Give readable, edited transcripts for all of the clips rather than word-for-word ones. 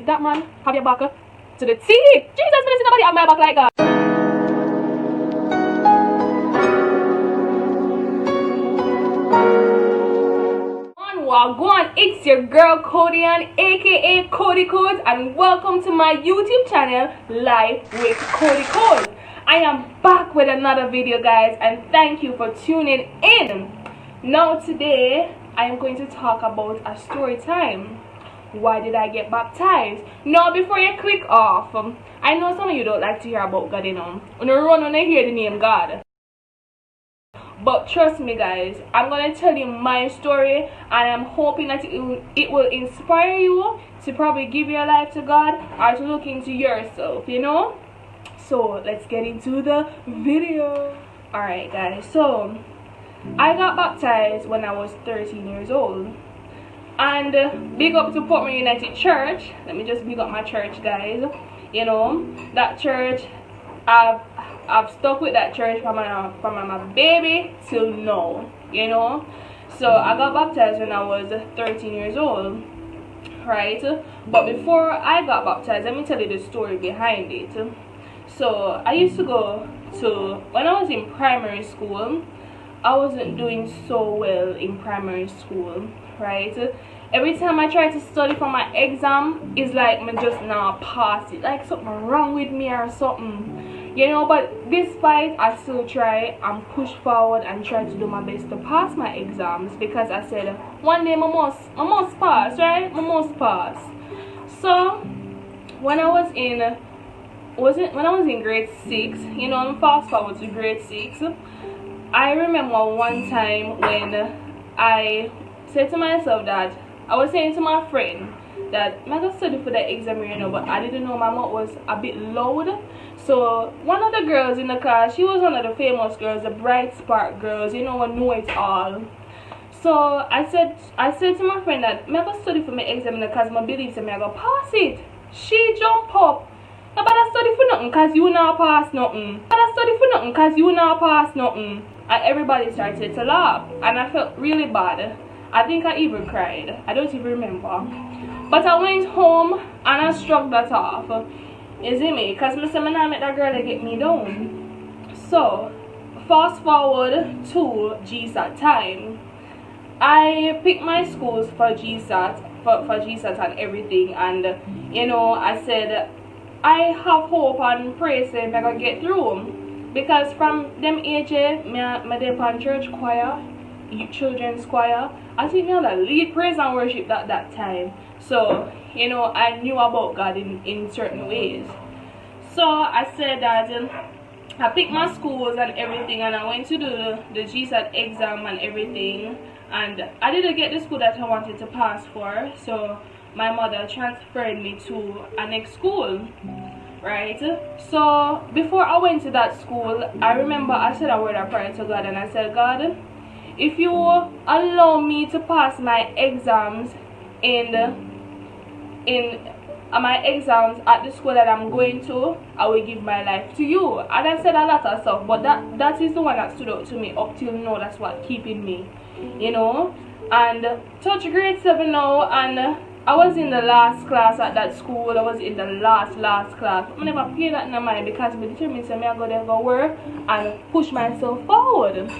that man have your back to the teeth. Jesus, me see nobody have my back like that. Gwaan, it's your girl Cody-Ann, aka Kodz, and welcome to my YouTube channel, Life with Kodz. I am back with another video, guys, and thank you for tuning in. Now today, I am going to talk about a story time. Why did I get baptized? Now, before you click off, I know some of you don't like to hear about God, you know. When you run when you hear the name God. But trust me, guys, I'm going to tell you my story, and I'm hoping that it will inspire you to probably give your life to God or to look into yourself, you know. So let's get into the video. Alright, guys, so I got baptized when I was 13 years old. And big up to Portman United Church. Let me just big up my church, guys. You know, that church, I've stuck with that church from my baby till now, you know. So I got baptized when I was 13 years old, right? But before I got baptized, let me tell you the story behind it. So I used to go to, when I was in primary school, I wasn't doing so well in primary school, right? Every time I try to study for my exam, it's like me just not pass it, like something wrong with me or something, you know. But despite, I still try and push forward and try to do my best to pass my exams, because I said one day I must pass, right? I must pass. So when I was in grade 6, you know, I'm fast forward to grade 6. I remember one time when I said to myself that I was saying to my friend that I'm going to study for the exam, you know, but I didn't know my mouth was a bit loud. So one of the girls in the class, she was one of the famous girls, the bright spark girls, you know, know it all. So I said to my friend that I'm going to study for my exam because I believe I'm going to pass it. She jumped up. I better study for nothing because you not pass nothing. I better study for nothing because you not pass nothing. And everybody started to laugh, and I felt really bad. I think I even cried. I don't even remember. But I went home and I struck that off. You see me? Because I said I not met that girl to get me down. So, fast forward to GSAT time. I picked my schools for GSAT, for GSAT and everything. And, you know, I said, I have hope and pray say I'm going to get through. Because from them ages, I did on church choir, children's choir. I think I lead praise and worship that time. So, you know, I knew about God in certain ways. So I said that I picked my schools and everything, and I went to do the GSAT exam and everything. And I didn't get the school that I wanted to pass for. So my mother transferred me to a next school. Right? So before I went to that school, I remember I said a word of prayer to God, and I said, God, if you allow me to pass my exams in my exams at the school that I'm going to, I will give my life to you. And I said a lot of stuff, but that is the one that stood out to me up till now. That's what keeping me, you know. And touch grade 7 now, and I was in the last class at that school. I was in the last class. I never paid that in mind because I determined to go there for work and push myself forward.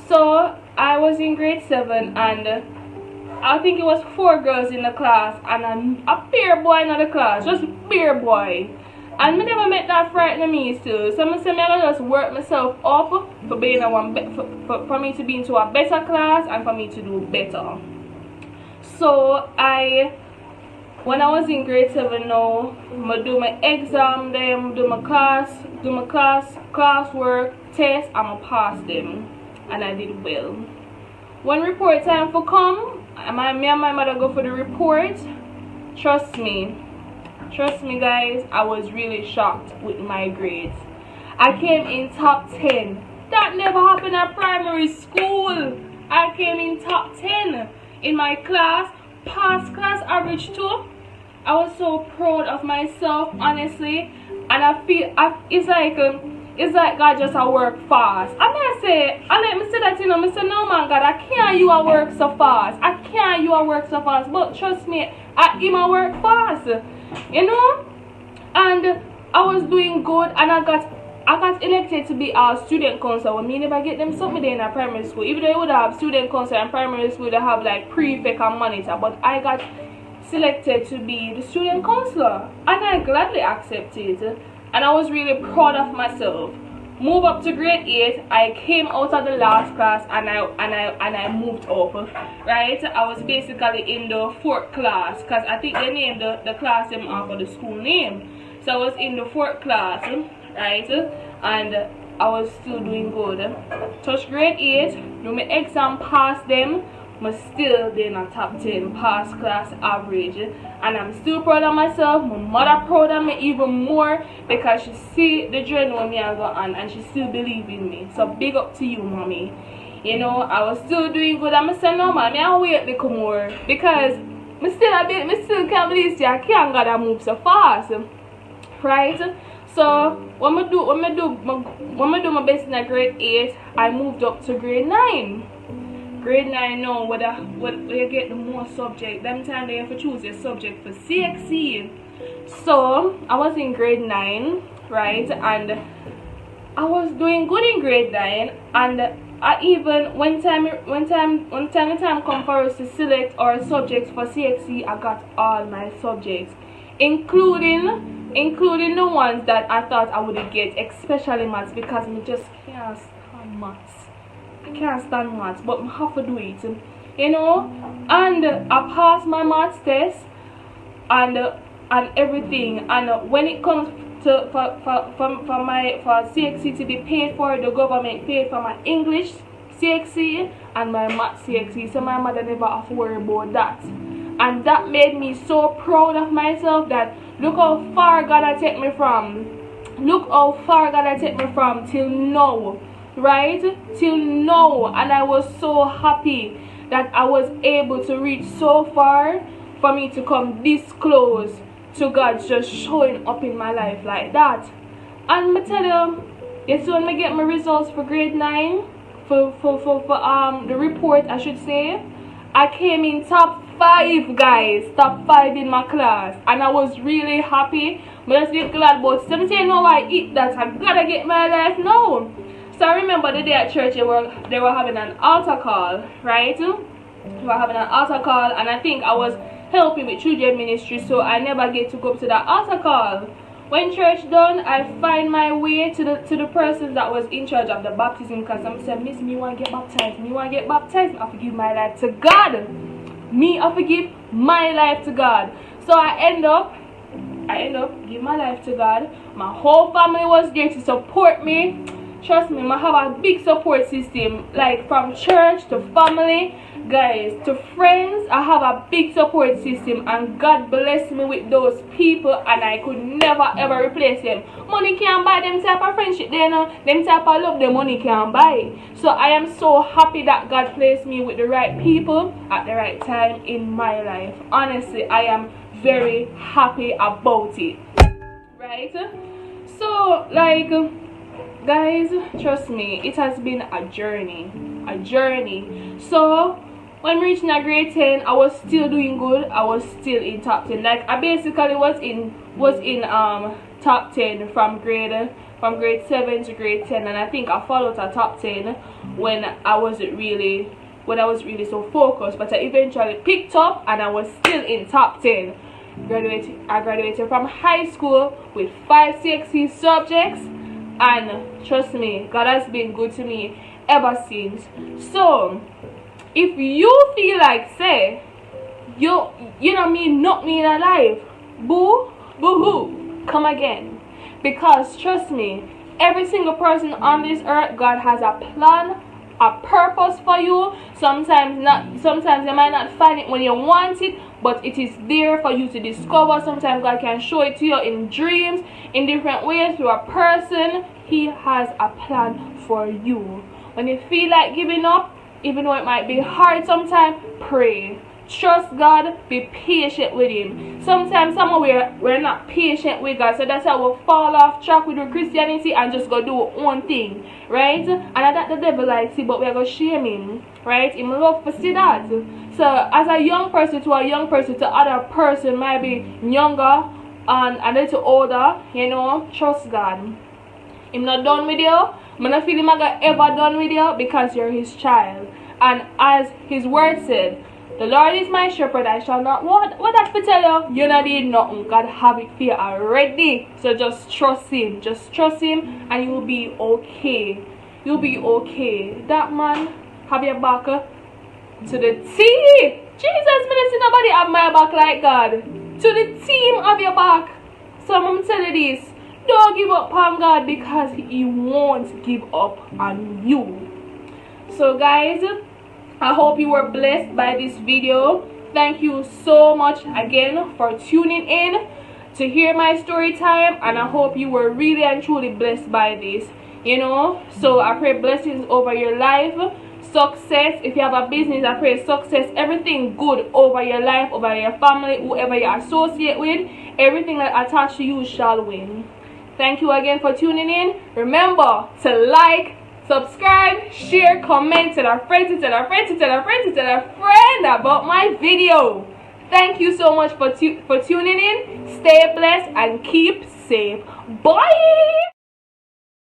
So I was in grade 7, and I think it was 4 girls in the class and a pair boy in the class, just pair boy. And I never met that frightening me too. So I said I just work myself up for being for me to be into a better class and for me to do better. So when I was in grade 7 now, I do my exam, then do my classwork, test, and I pass them. And I did well. When report time for come, me and my mother go for the report. Trust me guys, I was really shocked with my grades. I came in top 10. That never happened at primary school. I came in top 10 in my class, passed class average too. I was so proud of myself, honestly, and I feel it's like God just a work fast. I let me say that, you know, I say, no man, God, I can't you a work so fast. I can't you a work so fast. But trust me, him a work fast. you know. And I was doing good, and I got elected to be a student council. When me never get them something there in a primary school. Even though you would have student council in primary school, they have like prefect and monitor, but I got selected to be the student counselor, and I gladly accepted. And I was really proud of myself. Move up to grade 8. I came out of the last class, and I moved up. Right, I was basically in the 4th class, because I think they named the class name after the school name. So I was in the 4th class, right, and I was still doing good. Touch grade 8, do my exam, pass them, but still in a top 10 pass class average, and I'm still proud of myself. My mother proud of me even more, because she see the journey with me I go on, and she still believe in me. So big up to you, mommy. You know, I was still doing good. I'm saying no, man, I wait a little more, because me still can't believe I can't gotta move so fast. Right, so when I do my best in a grade 8, I moved up to grade 9. Grade 9 now, where you get the more subject. Them time they have to choose your subject for CXC. So I was in grade 9, right, and I was doing good in grade 9, and I even when the time come for us to select our subjects for CXC, I got all my subjects, including the ones that I thought I would get, especially maths, because I just can't stand maths. I can't stand maths, but I have to do it, you know. And I passed my maths test and everything. And when it comes to for CXC to be paid for, the government paid for my English CXC and my maths CXC, so my mother never have to worry about that. And that made me so proud of myself, that look how far God had take me from. Look how far God had take me from till now. Right? Till now. And I was so happy that I was able to reach so far, for me to come this close to God just showing up in my life like that. And I tell you, when I get my results for grade 9, for the report I should say, I came in top 5, guys, top 5 in my class, and I was really happy. But I was really glad, but 17 know I eat that. I gotta get my life now. So I remember the day at church they were having an altar call, right? They were having an altar call, and I think I was helping with children ministry, so I never get to go up to that altar call. When church done, I find my way to the person that was in charge of the baptism, because I'm saying, Miss, me want to get baptized. Me want to get baptized. I forgive my life to God. Me, I forgive my life to God. So I end up giving my life to God. My whole family was there to support me. Trust me, I have a big support system, like from church to family, guys, to friends. I have a big support system, and God blessed me with those people, and I could never ever replace them. Money can't buy them type of friendship, them type of love the money can't buy. So I am so happy that God placed me with the right people at the right time in my life. Honestly, I am very happy about it. Right? So, like, guys, trust me, it has been a journey. So when reaching a grade 10, I was still doing good. I was still in top 10. Like, I basically was in top 10 from grade 7 to grade 10, and I think I followed a top 10 when I wasn't really so focused, but I eventually picked up, and I was still in top 10. I graduated from high school with 5 CXC subjects, and trust me, God has been good to me ever since. So if you feel like, say, you know me, not me alive, boo hoo, come again. Because trust me, every single person on this earth, God has a plan, a purpose for you. Sometimes you might not find it when you want it, but it is there for you to discover. Sometimes God can show it to you in dreams, in different ways, through a person. He has a plan for you. When you feel like giving up, even though it might be hard sometimes, pray. Trust God, be patient with Him. Sometimes we're not patient with God, so that's how we fall off track with our Christianity and just go do our own thing, right? And that the devil likes it, but we're going to shame him, right? He love to see that. So as a young person to other person might be younger and a little older, you know, trust God. I'm not done with you. I'm not feel him ever done with you because you're his child. And as his word said, the Lord is my shepherd, I shall not want. What I tell you, you not need nothing. God have it for you already. So just trust him. Just trust him and you'll be okay. You'll be okay. That man have your back to the T. Jesus, me not see nobody have my back like God. To the team of your back. So I'm going to tell you this. Don't give up on God because he won't give up on you. So guys, I hope you were blessed by this video. Thank you so much again for tuning in to hear my story time, and I hope you were really and truly blessed by this, you know. So I pray blessings over your life, success. If you have a business, I pray success, everything good over your life, over your family, whoever you associate with. Everything that attached to you shall win. Thank you again for tuning in. Remember to like, subscribe, share, comment, tell our friends, tell our friends, tell our friends, tell a friend about my video. Thank you so much for tuning in. Stay blessed and keep safe. Bye.